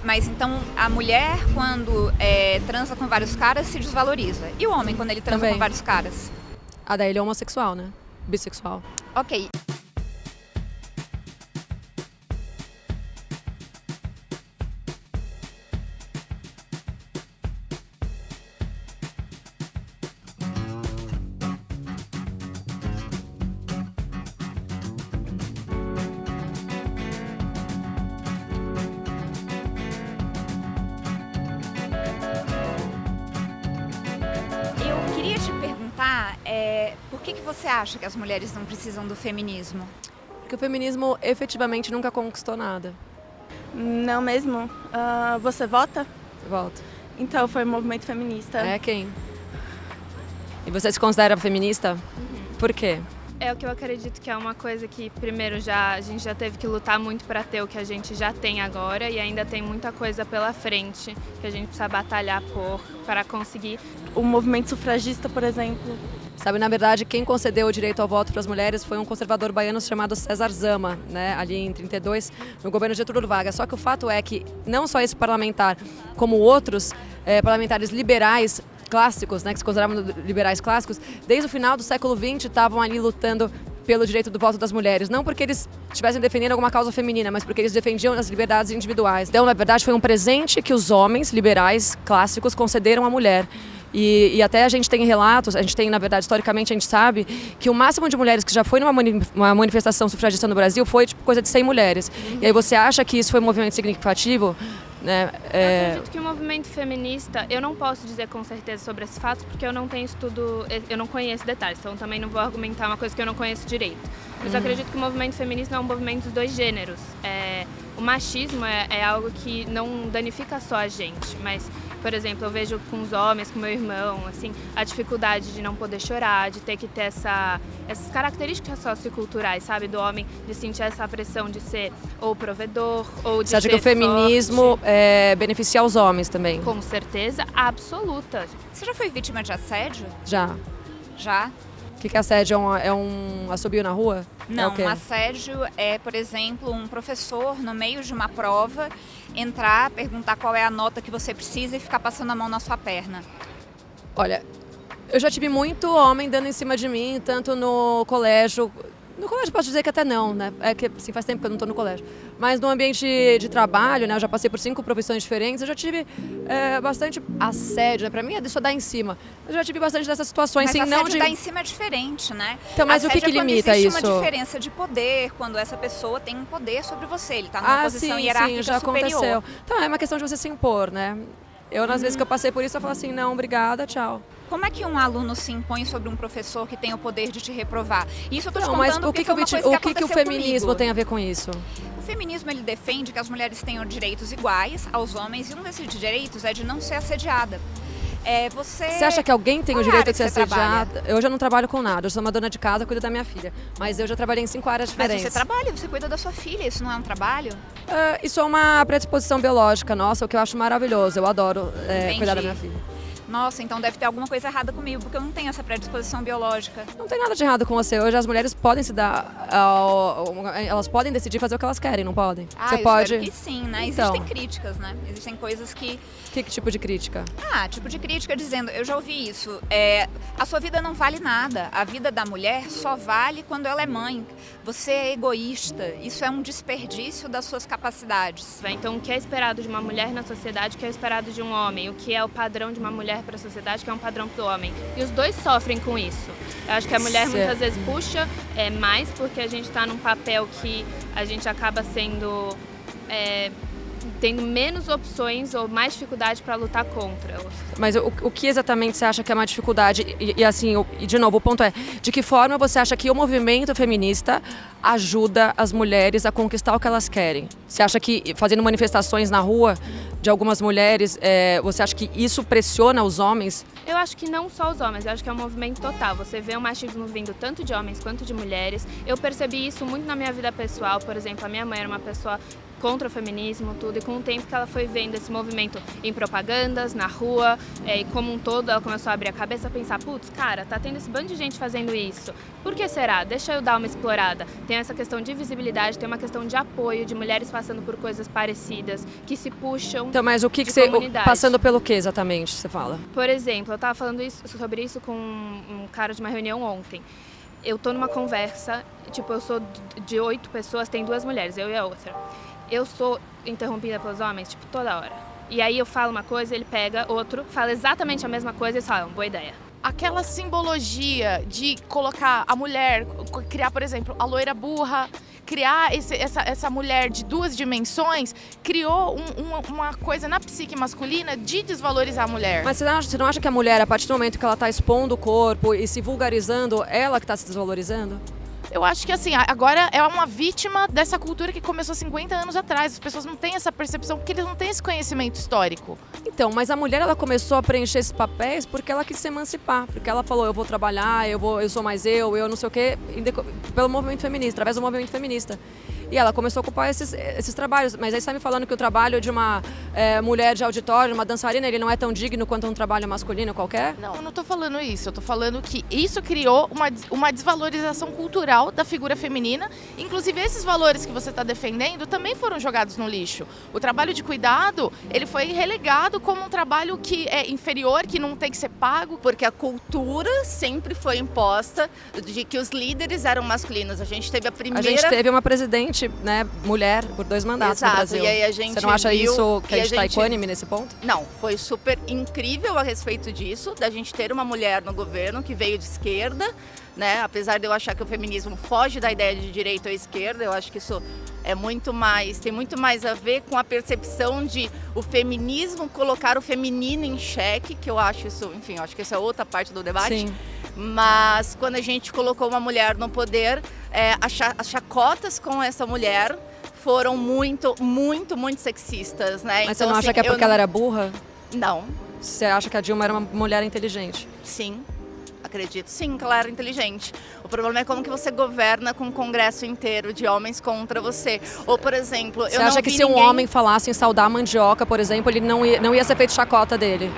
Mas então a mulher, quando transa com vários caras, se desvaloriza. E o homem, quando ele transa Também. com vários caras? Ah, daí ele é homossexual, né? Bissexual. Ok. Eu queria te perguntar, por que você acha que as mulheres não precisam do feminismo? Porque o feminismo efetivamente nunca conquistou nada. Não mesmo? Você vota? Volta. Então, foi o movimento feminista. É quem? E você se considera feminista? Por quê? É o que eu acredito que é uma coisa que, primeiro, a gente já teve que lutar muito para ter o que a gente já tem agora e ainda tem muita coisa pela frente que a gente precisa batalhar para conseguir. O movimento sufragista, por exemplo. Sabe, na verdade, quem concedeu o direito ao voto para as mulheres foi um conservador baiano chamado César Zama, né, ali em 32, no governo de Getúlio Vargas. Só que o fato é que não só esse parlamentar, como outros parlamentares liberais clássicos, né, que se consideravam liberais clássicos, desde o final do século XX estavam ali lutando pelo direito do voto das mulheres. Não porque eles estivessem defendendo alguma causa feminina, mas porque eles defendiam as liberdades individuais. Então, na verdade, foi um presente que os homens liberais clássicos concederam à mulher. E até a gente tem relatos, a gente tem, na verdade, historicamente, a gente sabe que o máximo de mulheres que já foi numa manifestação sufragista no Brasil foi tipo, coisa de 100 mulheres. E aí você acha que isso foi um movimento significativo? Né? Eu acredito que o movimento feminista, eu não posso dizer com certeza sobre esses fatos, porque eu não tenho estudo, eu não conheço detalhes, então também não vou argumentar uma coisa que eu não conheço direito. Mas eu acredito que o movimento feminista é um movimento dos dois gêneros. O machismo é algo que não danifica só a gente, mas, por exemplo, eu vejo com os homens, com meu irmão, assim, a dificuldade de não poder chorar, de ter que ter essas características socioculturais, sabe? Do homem, de sentir essa pressão de ser ou provedor, ou de ser Você acha que o feminismo beneficia os homens também? Com certeza absoluta. Você já foi vítima de assédio? Já. Já? O que é assédio? É um assobio na rua? Não, é o quê? um assédio é, por exemplo, um professor, no meio de uma prova, entrar, perguntar qual é a nota que você precisa e ficar passando a mão na sua perna. Olha, eu já tive muito homem dando em cima de mim, tanto no colégio. No colégio posso dizer que até não, né? É que assim, faz tempo que eu não estou no colégio. Mas no ambiente de trabalho, né? Eu já passei por 5 profissões diferentes, eu já tive bastante assédio, né? Pra mim é de só dar em cima. Eu já tive bastante dessas situações, Mas assim, assédio não de... dar em cima é diferente, né? Então, mas assédio o que limita quando isso? existe uma diferença de poder, quando essa pessoa tem um poder sobre você, ele está numa posição hierárquica já superior. aconteceu. Então é uma questão de você se impor, né? Eu, nas vezes que eu passei por isso, eu falo assim, não, obrigada, tchau. Como é que um aluno se impõe sobre um professor que tem o poder de te reprovar? Isso eu tô te Não, mas contando o que, porque foi uma coisa o que o feminismo comigo. tem a ver com isso? O feminismo, ele defende que as mulheres tenham direitos iguais aos homens, e um desses direitos é de não ser assediada. Você acha que alguém tem o direito de ser você trabalha? assediada? Eu já não trabalho com nada, eu sou uma dona de casa, cuido da minha filha. Mas eu já trabalhei em 5 áreas diferentes. Mas você trabalha, você cuida da sua filha, isso não é um trabalho? Isso é uma predisposição biológica nossa, o que eu acho maravilhoso. Eu adoro cuidar da minha filha. Nossa, então deve ter alguma coisa errada comigo, porque eu não tenho essa predisposição biológica. Não tem nada de errado com você. Hoje as mulheres podem se dar... elas podem decidir fazer o que elas querem, não podem? Você Eu pode... espero que sim, né? Então. Existem críticas, né? Existem coisas que... Que tipo de crítica? Tipo de crítica dizendo, eu já ouvi isso, a sua vida não vale nada, a vida da mulher só vale quando ela é mãe. Você é egoísta, isso é um desperdício das suas capacidades. Então, o que é esperado de uma mulher na sociedade, o que é esperado de um homem, o que é o padrão de uma mulher para a sociedade, o que é um padrão para o homem. E os dois sofrem com isso. Eu acho que a mulher muitas vezes puxa mais porque a gente está num papel que a gente acaba sendo... tendo menos opções ou mais dificuldade para lutar contra. Mas o que exatamente você acha que é uma dificuldade? E assim, de novo, o ponto é, de que forma você acha que o movimento feminista ajuda as mulheres a conquistar o que elas querem? Você acha que fazendo manifestações na rua de algumas mulheres, você acha que isso pressiona os homens? Eu acho que não só os homens, eu acho que é um movimento total. Você vê o machismo vindo tanto de homens quanto de mulheres. Eu percebi isso muito na minha vida pessoal, por exemplo, a minha mãe era uma pessoa contra o feminismo, tudo. E com o tempo que ela foi vendo esse movimento em propagandas, na rua, e como um todo, ela começou a abrir a cabeça, a pensar, putz, cara, tá tendo esse bando de gente fazendo isso. Por que será? Deixa eu dar uma explorada. Tem essa questão de visibilidade, tem uma questão de apoio, de mulheres passando por coisas parecidas, que se puxam. Então, mas o que de você... comunidade. Passando pelo que exatamente, você fala? Por exemplo, eu estava falando sobre isso com um cara de uma reunião ontem. Eu tô numa conversa, tipo, eu sou de 8 pessoas, tem 2 mulheres, eu e a outra. Eu sou interrompida pelos homens, tipo, toda hora. E aí eu falo uma coisa, ele pega outro, fala exatamente a mesma coisa e eles falam, boa ideia. Aquela simbologia de colocar a mulher, criar, por exemplo, a loira burra, criar essa mulher de 2 dimensões, criou uma coisa na psique masculina de desvalorizar a mulher. Mas você não acha que a mulher, a partir do momento que ela está expondo o corpo e se vulgarizando, ela que está se desvalorizando? Eu acho que assim, agora é uma vítima dessa cultura que começou 50 anos atrás. As pessoas não têm essa percepção porque eles não têm esse conhecimento histórico. Então, mas a mulher ela começou a preencher esses papéis porque ela quis se emancipar, porque ela falou, eu vou trabalhar, eu sou mais eu não sei o quê, pelo movimento feminista, através do movimento feminista. E ela começou a ocupar esses trabalhos. Mas aí você está me falando que o trabalho de uma mulher de auditório, uma dançarina, ele não é tão digno quanto um trabalho masculino qualquer? Não, eu não estou falando isso. Eu estou falando que isso criou uma desvalorização cultural da figura feminina. Inclusive, esses valores que você está defendendo também foram jogados no lixo. O trabalho de cuidado, ele foi relegado como um trabalho que é inferior, que não tem que ser pago. Porque a cultura sempre foi imposta de que os líderes eram masculinos. A gente teve a primeira... A gente teve uma presidente, né, mulher, por 2 mandatos no Brasil. E aí a gente Você não acha viu isso que a gente está equânime nesse ponto? Não, foi super incrível a respeito disso, da gente ter uma mulher no governo que veio de esquerda, né? Apesar de eu achar que o feminismo foge da ideia de direita ou esquerda, eu acho que isso é muito mais, tem muito mais a ver com a percepção de o feminismo colocar o feminino em xeque, que eu acho isso, enfim, eu acho que essa é outra parte do debate. Sim. Mas quando a gente colocou uma mulher no poder, as chacotas com essa mulher foram muito sexistas, né? Mas então, você não acha que é porque ela era burra? Não. Você acha que a Dilma era uma mulher inteligente? Sim. Acredito sim que ela era inteligente. O problema é como que você governa com um congresso inteiro de homens contra você. Ou, por exemplo, Você acha que se um homem falasse em saudar a mandioca, por exemplo, ele não ia ser feito chacota dele?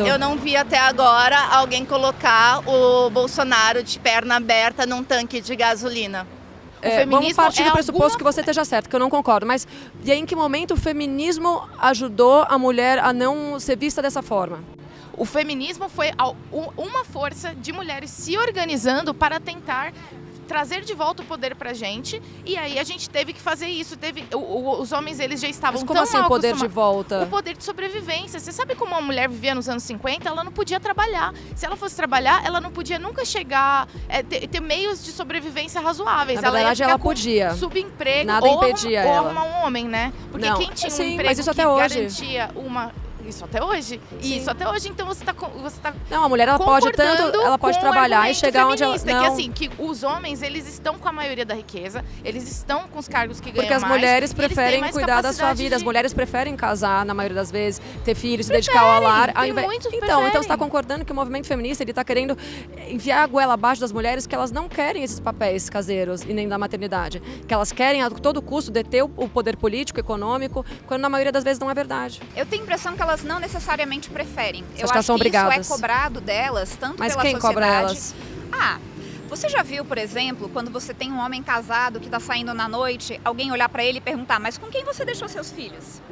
Eu não vi até agora alguém colocar o Bolsonaro de perna aberta num tanque de gasolina. Vamos partir do pressuposto que você esteja certo, que eu não concordo. Mas e aí, em que momento o feminismo ajudou a mulher a não ser vista dessa forma? O feminismo foi uma força de mulheres se organizando para tentar trazer de volta o poder pra gente, e aí a gente teve que fazer isso. Os homens, eles já estavam tão acostumados. Mas como assim o poder de volta? O poder de sobrevivência. Você sabe como uma mulher vivia nos anos 50? Ela não podia trabalhar. Se ela fosse trabalhar, ela não podia nunca chegar, ter meios de sobrevivência razoáveis. Na verdade, ela podia. Subemprego. Nada impedia ela. Ou arrumar um homem, né? Porque não. quem tinha um emprego mas isso que até hoje. garantia uma... Isso até hoje? Sim. Isso até hoje, então você tá não, a mulher ela pode trabalhar e chegar onde ela... Não. Que assim, que os homens, eles estão com a maioria da riqueza, eles estão com os cargos que ganham mais. Porque as mulheres preferem cuidar da sua vida, as mulheres preferem casar, na maioria das vezes, ter filhos, se dedicar ao lar. Então você está concordando que o movimento feminista ele está querendo enfiar a goela abaixo das mulheres, que elas não querem esses papéis caseiros e nem da maternidade, que elas querem a todo custo deter o poder político, econômico, quando na maioria das vezes não é verdade. Eu tenho a impressão que elas não necessariamente preferem. Você Eu acha que acho são que obrigadas? isso é cobrado delas, tanto Mas pela quem sociedade... cobra elas? Você já viu, por exemplo, quando você tem um homem casado que está saindo na noite, alguém olhar para ele e perguntar, mas com quem você deixou seus filhos?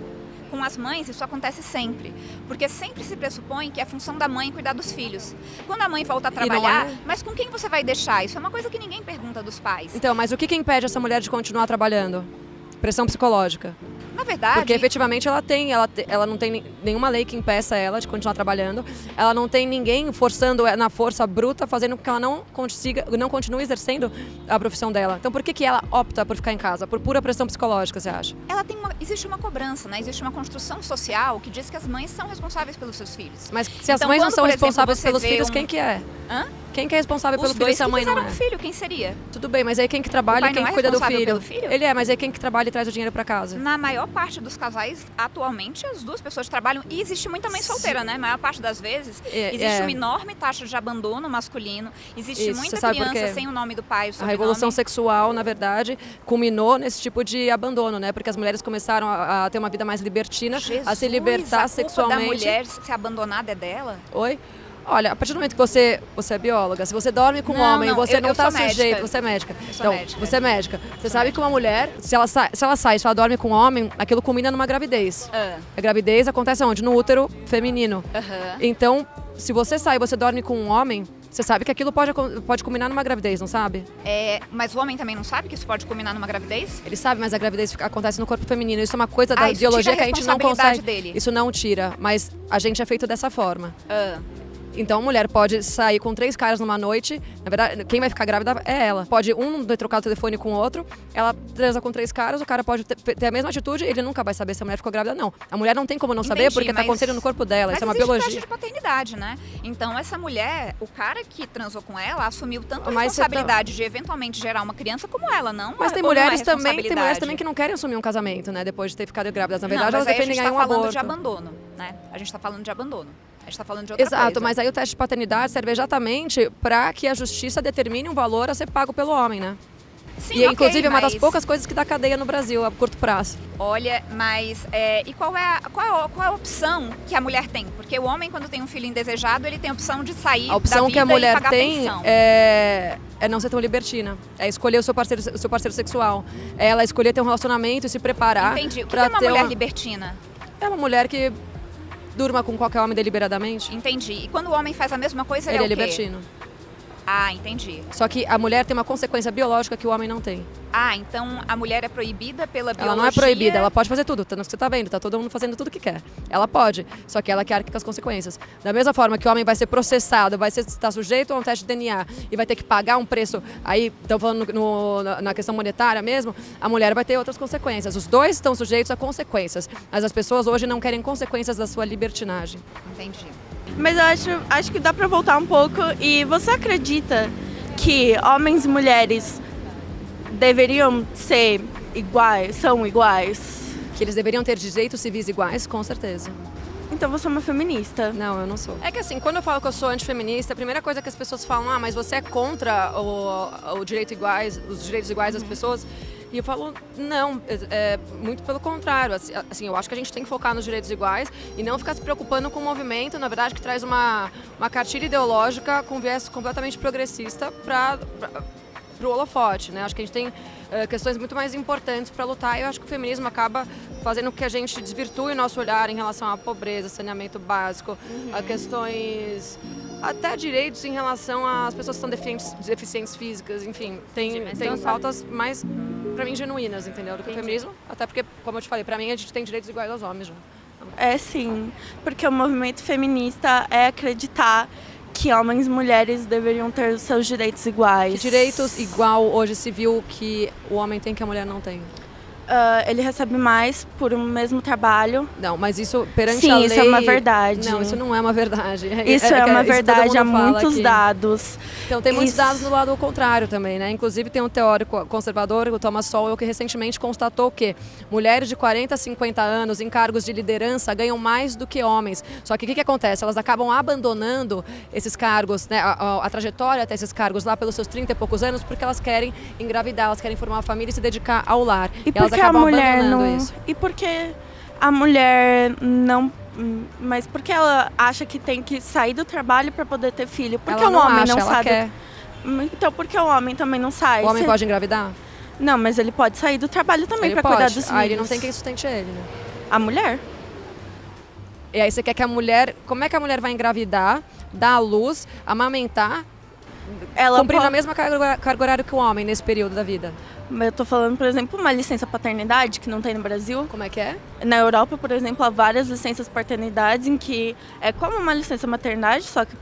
Com as mães, isso acontece sempre. Porque sempre se pressupõe que é a função da mãe cuidar dos filhos. Quando a mãe volta a trabalhar, mas com quem você vai deixar? Isso é uma coisa que ninguém pergunta dos pais. Então, mas o que impede essa mulher de continuar trabalhando? Pressão psicológica. Na verdade... Porque efetivamente ela não tem nenhuma lei que impeça ela de continuar trabalhando. Ela não tem ninguém forçando na força bruta, fazendo com que ela não continue exercendo a profissão dela. Então por que ela opta por ficar em casa? Por pura pressão psicológica, você acha? Existe uma cobrança, né? Existe uma construção social que diz que as mães são responsáveis pelos seus filhos. Mas se as mães não são responsáveis pelos filhos, quem que é? Quem que é responsável pelo Os filho dois se a que mãe não fizeram é? um filho, quem seria? Tudo bem, mas aí quem que O trabalha pai e quem não que é cuida do responsável filho? pelo filho? Ele é, mas aí quem que trabalha e traz o dinheiro pra casa? Na maior parte dos casais, atualmente, as duas pessoas trabalham. E existe muita mãe solteira, né? A maior parte das vezes. Existe uma enorme taxa de abandono masculino. Existe Isso, muita você sabe por criança quê? sem o nome do pai, o A sobrenome. revolução sexual, na verdade, culminou nesse tipo de abandono, né? Porque as mulheres começaram a ter uma vida mais libertina, a se libertar a sexualmente. culpa da mulher ser abandonada é dela? Oi? Olha, a partir do momento que você é bióloga, se você dorme com um Não, homem, não, você eu não está sou médica. sujeito, você é médica. sou Então, médica. você é médica. Você sabe que uma mulher, se ela sai, se ela dorme com um homem, aquilo culmina numa gravidez. A gravidez acontece onde? No útero feminino. Então, se você sai e você dorme com um homem, você sabe que aquilo pode culminar numa gravidez, não sabe? Mas o homem também não sabe que isso pode culminar numa gravidez? Ele sabe, mas a gravidez acontece no corpo feminino. Isso é uma coisa da isso biologia tira a que a gente não responsabilidade consegue. dele. Isso não tira, mas a gente é feito dessa forma. Ah. Então a mulher pode sair com 3 caras numa noite, na verdade, quem vai ficar grávida é ela. Pode um trocar o telefone com o outro, ela transa com 3 caras, o cara pode ter a mesma atitude, ele nunca vai saber se a mulher ficou grávida, não. A mulher não tem como não saber, Entendi, porque tá mas- acontecendo no corpo dela, Mas isso é uma existe biologia. teste de paternidade, né? Então essa mulher, o cara que transou com ela, assumiu tanto a Mas você responsabilidade de eventualmente gerar uma criança como ela, não? Mas tem ou não é mulheres também, responsabilidade? que não querem assumir um casamento, né, depois de ter ficado grávidas. Na verdade, não, elas mas aí defendem a aí gente um tá falando aborto. de abandono, né? A gente tá falando de abandono. A gente tá falando de outra Exato, coisa. mas aí o teste de paternidade serve exatamente para que a justiça determine um valor a ser pago pelo homem, né? Sim, E ok, inclusive é uma das mas- poucas coisas que dá cadeia no Brasil a curto prazo. Olha, mas e qual é a opção que a mulher tem? Porque o homem, quando tem um filho indesejado, ele tem a opção de sair A opção da vida que a mulher e pagar tem pensão. é não ser tão libertina. É escolher o seu parceiro sexual. É ela escolher ter um relacionamento e se preparar. Entendi. O que pra é uma ter mulher libertina? É uma mulher que durma com qualquer homem deliberadamente. Entendi. E quando o homem faz a mesma coisa, ele Ele é é o quê? libertino. Ah, entendi. Só que a mulher tem uma consequência biológica que o homem não tem. Ah, então a mulher é proibida pela biologia? Ela não é proibida, ela pode fazer tudo, tanto que você tá vendo, tá todo mundo fazendo tudo que quer. Ela pode, só que ela que arca com as consequências. Da mesma forma que o homem vai ser processado, vai estar sujeito a um teste de DNA e vai ter que pagar um preço, aí estão falando na questão monetária mesmo, a mulher vai ter outras consequências. Os dois estão sujeitos a consequências, mas as pessoas hoje não querem consequências da sua libertinagem. Entendi. Mas eu acho que dá pra voltar um pouco. E você acredita que homens e mulheres deveriam ser iguais, são iguais? Que eles deveriam ter direitos civis iguais, com certeza. Então você é uma feminista. Não, eu não sou. É que assim, quando eu falo que eu sou antifeminista, a primeira coisa que as pessoas falam, mas você é contra os direitos iguais das pessoas? E eu falo, não, muito pelo contrário. Assim, eu acho que a gente tem que focar nos direitos iguais e não ficar se preocupando com um movimento, na verdade, que traz uma cartilha ideológica com viés completamente progressista para o holofote, né? Acho que a gente tem questões muito mais importantes para lutar e eu acho que o feminismo acaba fazendo com que a gente desvirtue o nosso olhar em relação à pobreza, saneamento básico, a questões, até direitos em relação às pessoas que são deficientes físicas, enfim, tem pautas mais, para mim, genuínas, entendeu, do que o feminismo, até porque, como eu te falei, para mim a gente tem direitos iguais aos homens já. É sim, porque o movimento feminista é acreditar que homens e mulheres deveriam ter seus direitos iguais. Que direitos igual hoje se viu que o homem tem que a mulher não tem? Ele recebe mais por um mesmo trabalho. Não, mas isso perante Sim, a lei... isso é uma verdade. Não, isso não é uma verdade. Isso é uma isso todo verdade, há mundo fala muitos aqui. dados. Então tem muitos Isso. dados do lado contrário também, né? Inclusive tem um teórico conservador, o Thomas Sowell, que recentemente constatou que mulheres de 40 a 50 anos em cargos de liderança ganham mais do que homens. Só que o que acontece? Elas acabam abandonando esses cargos, né? A trajetória até esses cargos lá pelos seus 30 e poucos anos, porque elas querem engravidar, elas querem formar uma família e se dedicar ao lar. E elas porque a acabam mulher abandonando não. isso. E porque a mulher não. Mas porque ela acha que tem que sair do trabalho para poder ter filho? Porque Ela o não homem acha, não ela sai. quer. Então por que o homem também não sai? O homem pode engravidar? Não, mas ele pode sair do trabalho também Ele para cuidar pode. dos filhos. Aí ele não tem quem sustente ele, né? A mulher? E aí você quer que a mulher... Como é que a mulher vai engravidar, dar à luz, amamentar, Ela cumprindo a pode... mesma carga horária que o homem nesse período da vida? Eu tô falando, por exemplo, uma licença paternidade que não tem no Brasil. Como é que é? Na Europa, por exemplo, há várias licenças paternidades em que é como uma licença maternidade, só que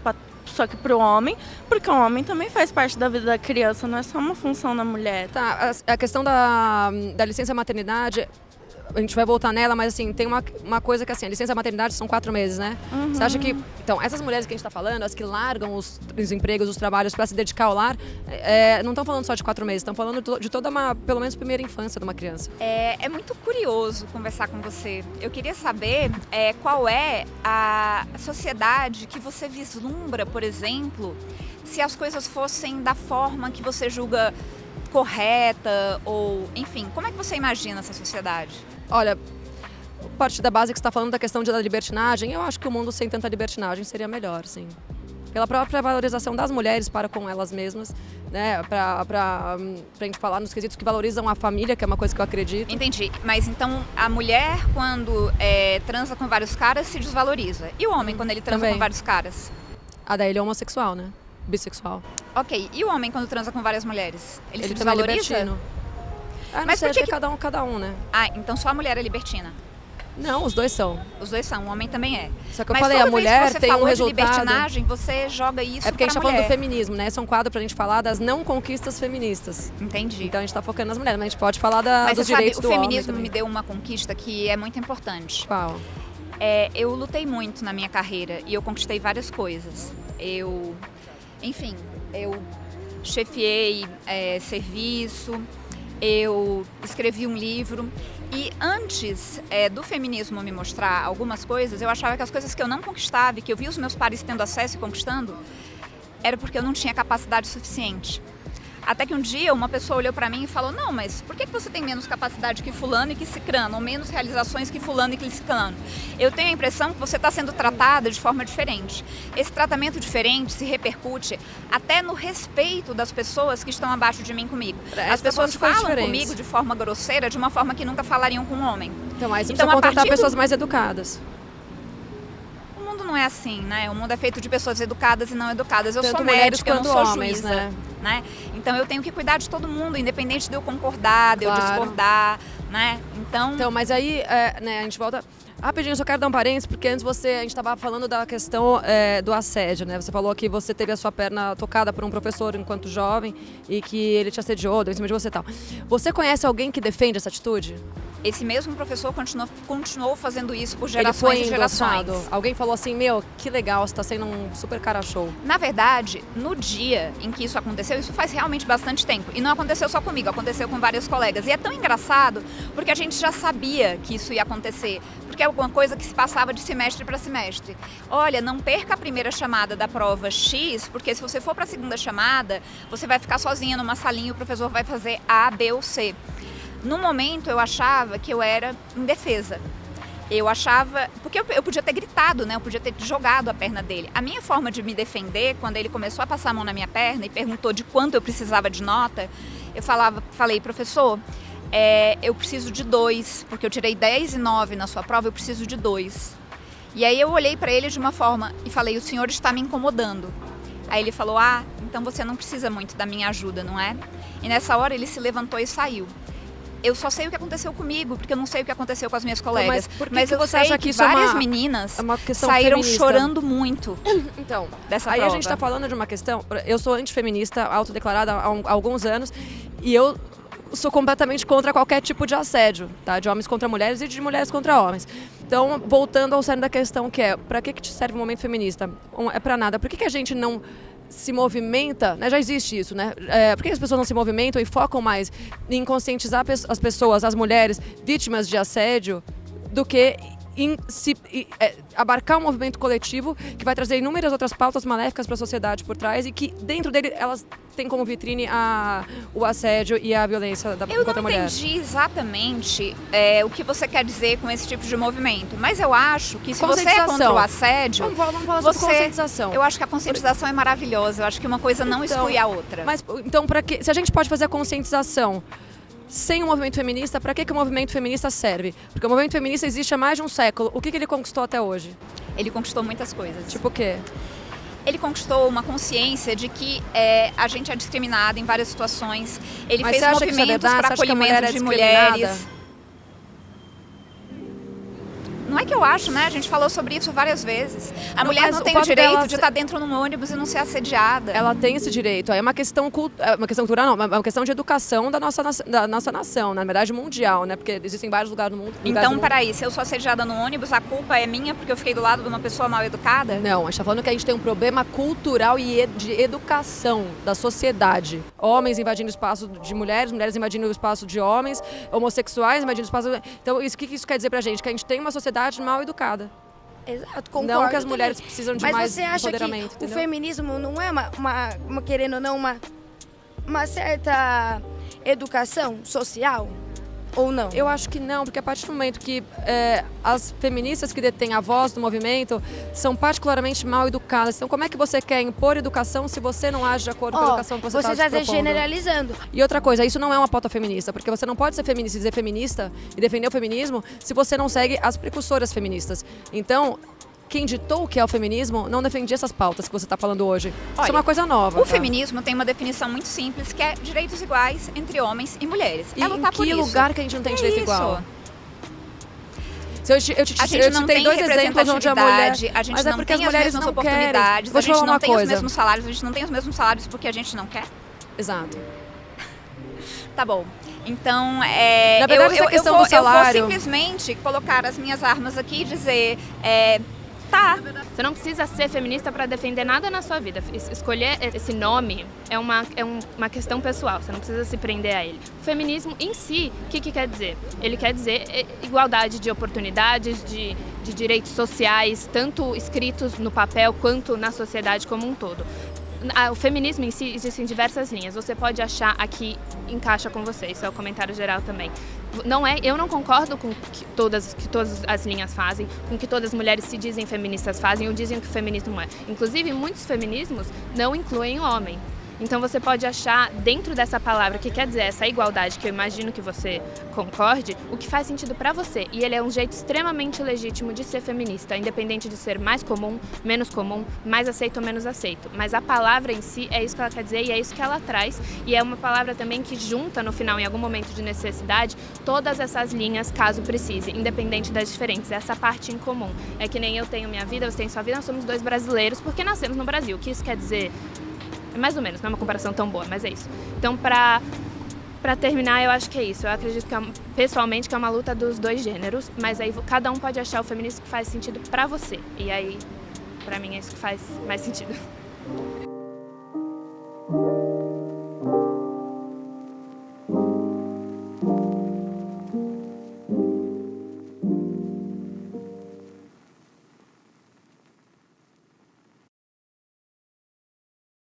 para o homem, porque o homem também faz parte da vida da criança, não é só uma função da mulher. Tá, a questão da licença maternidade, a gente vai voltar nela, mas assim, tem uma coisa que assim, a licença maternidade são 4 meses, né? Você acha que, então, essas mulheres que a gente está falando, as que largam os empregos, os trabalhos para se dedicar ao lar, não estão falando só de 4 meses, estão falando de toda pelo menos, primeira infância de uma criança. É muito curioso conversar com você. Eu queria saber qual é a sociedade que você vislumbra, por exemplo, se as coisas fossem da forma que você julga correta, ou, enfim, como é que você imagina essa sociedade? Olha, parte da base que você está falando da questão da libertinagem, eu acho que o mundo sem tanta libertinagem seria melhor, sim. Pela própria valorização das mulheres para com elas mesmas, né? Pra gente falar nos quesitos que valorizam a família, que é uma coisa que eu acredito. Entendi. Mas então a mulher, quando transa com vários caras, se desvaloriza. E o homem, quando ele transa Também. com vários caras? Daí ele é homossexual, né? Bissexual. Ok. E o homem, quando transa com várias mulheres? Ele se também é desvaloriza? libertino. Não Mas sei, por acho que que é cada um, né? Então só a mulher é libertina? Não, os dois são. Os dois são, o homem também é. Só que eu Mas falei, toda a vez mulher que você tem um falou resultado... de libertinagem, você joga isso É porque a gente pra tá falando do mulher. feminismo, né? Esse é um quadro pra gente falar das não conquistas feministas. Entendi. Então a gente tá focando nas mulheres, mas a gente pode falar Mas dos você sabe, direitos o do homem feminismo também. me deu uma conquista que é muito importante. Qual? Eu lutei muito na minha carreira e eu conquistei várias coisas. Eu chefiei serviço, eu escrevi um livro. E antes do feminismo me mostrar algumas coisas, eu achava que as coisas que eu não conquistava e que eu via os meus pares tendo acesso e conquistando, era porque eu não tinha capacidade suficiente. Até que um dia uma pessoa olhou pra mim e falou: não, mas por que você tem menos capacidade que fulano e que ciclano, ou menos realizações que fulano e que ciclano? Eu tenho a impressão que você está sendo tratada de forma diferente. Esse tratamento diferente se repercute até no respeito das pessoas que estão abaixo de mim comigo. As pessoas falam comigo de forma grosseira, de uma forma que nunca falariam com um homem. Então, mas você Então, precisa a contratar partir pessoas mais educadas. O mundo não é assim, né? O mundo é feito de pessoas educadas e não educadas. Eu Tanto sou mulheres médica, eu não quanto sou homens, juíza, né? Então eu tenho que cuidar de todo mundo, independente de eu concordar, de eu discordar, né? Então, mas aí, né, a gente volta... Rapidinho, eu só quero dar um parênteses, porque antes a gente estava falando da questão do assédio, né? Você falou que você teve a sua perna tocada por um professor enquanto jovem e que ele te assediou, deu em cima de você e tal. Você conhece alguém que defende essa atitude? Esse mesmo professor continuou fazendo isso por Ele gerações foi e gerações. endossado. Alguém falou assim, meu, que legal, você está sendo um super cara show. Na verdade, no dia em que isso aconteceu, isso faz realmente bastante tempo. E não aconteceu só comigo, aconteceu com vários colegas. E é tão engraçado, porque a gente já sabia que isso ia acontecer. Porque é alguma coisa que se passava de semestre para semestre. Olha, não perca a primeira chamada da prova X, porque se você for para a segunda chamada, você vai ficar sozinha numa salinha e o professor vai fazer A, B ou C. No momento, eu achava que eu era indefesa. Eu achava... Porque eu podia ter gritado, né? Eu podia ter jogado a perna dele. A minha forma de me defender, quando ele começou a passar a mão na minha perna e perguntou de quanto eu precisava de nota, eu falei, professor, eu preciso de 2, porque eu tirei 10 e 9 na sua prova, eu preciso de 2. E aí eu olhei para ele de uma forma e falei, o senhor está me incomodando. Aí ele falou, então você não precisa muito da minha ajuda, não é? E nessa hora ele se levantou e saiu. Eu só sei o que aconteceu comigo, porque eu não sei o que aconteceu com as minhas colegas. Mas eu você sei acha que isso várias meninas saíram feminista? Chorando muito então, dessa aí prova. A gente está falando de uma questão... Eu sou antifeminista, autodeclarada há alguns anos, e eu sou completamente contra qualquer tipo de assédio, tá? De homens contra mulheres e de mulheres contra homens. Então, voltando ao cerne da questão, que é, para que te serve o movimento feminista? É para nada. Por que a gente não se movimenta, né? Já existe isso, né? Por que as pessoas não se movimentam e focam mais em conscientizar as pessoas, as mulheres vítimas de assédio, do que em abarcar um movimento coletivo que vai trazer inúmeras outras pautas maléficas para a sociedade por trás e que dentro dele elas têm como vitrine o assédio e a violência contra a mulher. Eu não entendi exatamente o que você quer dizer com esse tipo de movimento, mas eu acho que se você é contra o assédio, vamos falar sobre conscientização. Eu acho que a conscientização é maravilhosa, eu acho que uma coisa não exclui a outra. Mas então, se a gente pode fazer a conscientização sem o movimento feminista, para que o movimento feminista serve? Porque o movimento feminista existe há mais de um século. O que ele conquistou até hoje? Ele conquistou muitas coisas. Tipo o quê? Ele conquistou uma consciência de que a gente é discriminada em várias situações. Ele fez movimentos para acolhimento de mulheres. Não é que eu acho, né? A gente falou sobre isso várias vezes. A mulher mas não o tem o fato direito dela de estar dentro de um ônibus e não ser assediada. Ela tem esse direito. É uma questão cultural, não, é uma questão de educação da nossa nação, na verdade mundial, né? Porque existem vários lugares do mundo. Então, peraí, se eu sou assediada no ônibus, a culpa é minha porque eu fiquei do lado de uma pessoa mal educada? Não, a gente está falando que a gente tem um problema cultural e de educação da sociedade. Homens invadindo o espaço de mulheres, mulheres invadindo o espaço de homens, homossexuais invadindo o espaço... Então, o que isso quer dizer pra gente? Que a gente tem uma sociedade mal educada. Exato, concordo. Não que as mulheres precisam de Mas mais você acha empoderamento, que entendeu? o feminismo não é querendo ou não, uma certa educação social? Ou não? Eu acho que não, porque a partir do momento que as feministas que detêm a voz do movimento são particularmente mal educadas. Então, como é que você quer impor educação se você não age de acordo com a educação que você está já está propondo? generalizando. E outra coisa, isso não é uma pauta feminista, porque você não pode ser feminista e dizer feminista e defender o feminismo se você não segue as precursoras feministas. Então, quem ditou o que é o feminismo não defendia essas pautas que você está falando hoje. Isso Olha, é uma coisa nova. O tá? feminismo tem uma definição muito simples, que é direitos iguais entre homens e mulheres. E É em lutar por que isso. lugar que a gente não tem É direito isso. igual? Se eu A gente não citei tem dois exemplos onde a mulher... representatividade, a gente Mas é não porque tem as as mulheres mesmas não querem. oportunidades, Vou a te gente falar não uma tem os coisa. mesmos salários, a gente não tem os mesmos salários porque a gente não quer. Exato. Tá bom. Então, Na verdade, essa questão do salário... eu vou simplesmente colocar as minhas armas aqui e dizer, tá. Você não precisa ser feminista para defender nada na sua vida. Escolher esse nome é uma questão pessoal, você não precisa se prender a ele. O feminismo em si, o que quer dizer? Ele quer dizer igualdade de oportunidades, de direitos sociais, tanto escritos no papel quanto na sociedade como um todo. O feminismo em si existe em diversas linhas. Você pode achar a que encaixa com você, isso é o comentário geral também. Eu não concordo com que todas as linhas fazem, com que todas as mulheres se dizem feministas fazem ou dizem que o feminismo é. Inclusive, muitos feminismos não incluem o homem. Então você pode achar dentro dessa palavra, que quer dizer essa igualdade, que eu imagino que você concorde, o que faz sentido para você. E ele é um jeito extremamente legítimo de ser feminista, independente de ser mais comum, menos comum, mais aceito ou menos aceito. Mas a palavra em si é isso que ela quer dizer e é isso que ela traz. E é uma palavra também que junta no final, em algum momento de necessidade, todas essas linhas, caso precise, independente das diferentes. Essa parte em comum. É que nem eu tenho minha vida, você tem sua vida, nós somos dois brasileiros porque nascemos no Brasil. O que isso quer dizer? É mais ou menos, não é uma comparação tão boa, mas é isso. Então, para terminar, eu acho que é isso. Eu acredito que, pessoalmente, que é uma luta dos dois gêneros, mas aí cada um pode achar o feminismo que faz sentido para você. E aí, para mim, é isso que faz mais sentido.